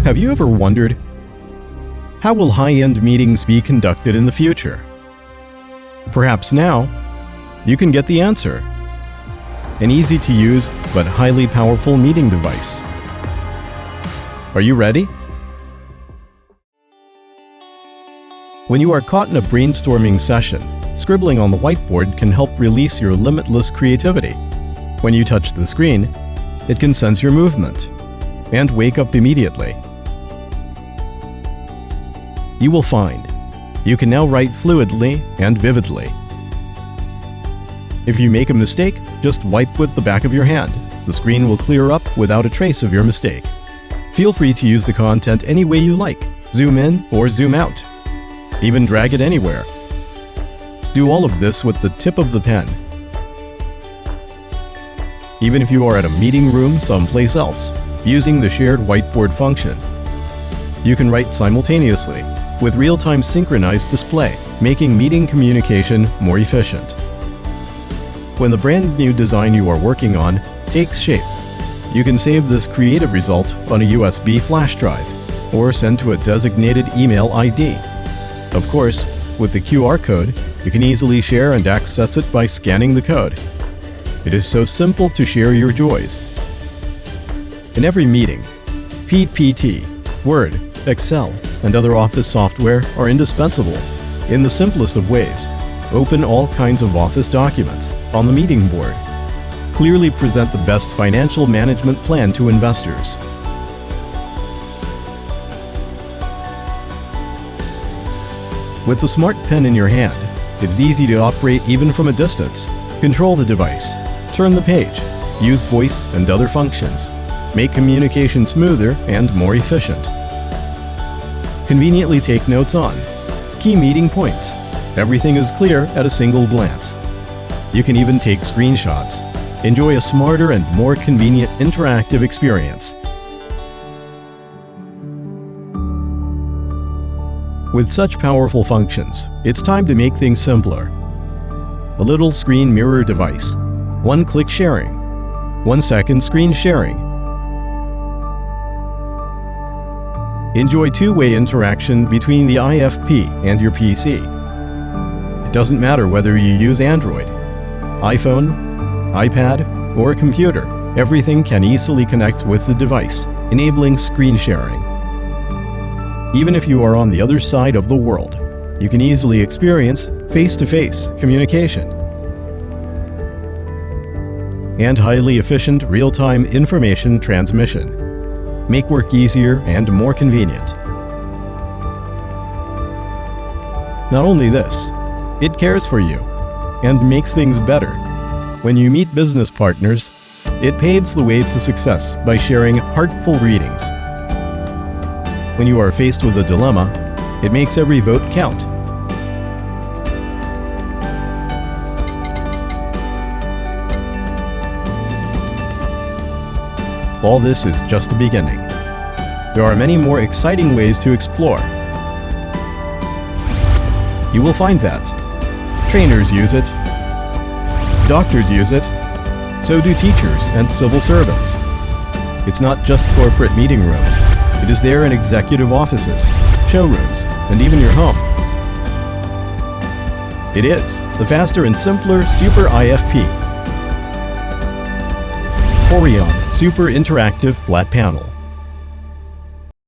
Have you ever wondered, how will high-end meetings be conducted in the future? Perhaps now, you can get the answer. An easy-to-use but highly powerful meeting device. Are you ready? When you are caught in a brainstorming session, scribbling on the whiteboard can help release your limitless creativity. When you touch the screen, it can sense your movement and wake up immediately. You will find you can now write fluidly and vividly. If you make a mistake, just wipe with the back of your hand. The screen will clear up without a trace of your mistake. Feel free to use the content any way you like. Zoom in or zoom out. Even drag it anywhere. Do all of this with the tip of the pen. Even if you are at a meeting room someplace else, using the shared whiteboard function, you can write simultaneously with real-time synchronized display, making meeting communication more efficient. When the brand new design you are working on takes shape, you can save this creative result on a USB flash drive or send to a designated email ID. Of course, with the QR code, you can easily share and access it by scanning the code. It is so simple to share your joys. In every meeting, PPT, Word, Excel, and other office software are indispensable. In the simplest of ways, open all kinds of office documents on the meeting board. Clearly present the best financial management plan to investors. With the smart pen in your hand, it is easy to operate even from a distance. Control the device, turn the page, use voice and other functions, make communication smoother and more efficient. Conveniently take notes on key meeting points. Everything is clear at a single glance. You can even take screenshots. Enjoy a smarter and more convenient interactive experience. With such powerful functions, it's time to make things simpler. A little screen mirror device, one-click sharing, 1-second screen sharing. Enjoy two-way interaction between the IFP and your PC. It doesn't matter whether you use Android, iPhone, iPad, or a computer. Everything can easily connect with the device, enabling screen sharing. Even if you are on the other side of the world, you can easily experience face-to-face communication and highly efficient real-time information transmission. Make work easier and more convenient. Not only this, it cares for you and makes things better. When you meet business partners, it paves the way to success by sharing heartful greetings. When you are faced with a dilemma, it makes every vote count. All this is just the beginning. There are many more exciting ways to explore. You will find that trainers use it, doctors use it, so do teachers and civil servants. It's not just corporate meeting rooms. It is there in executive offices, showrooms, and even your home. It is the faster and simpler Super IFP. Horion Super Interactive Flat Panel.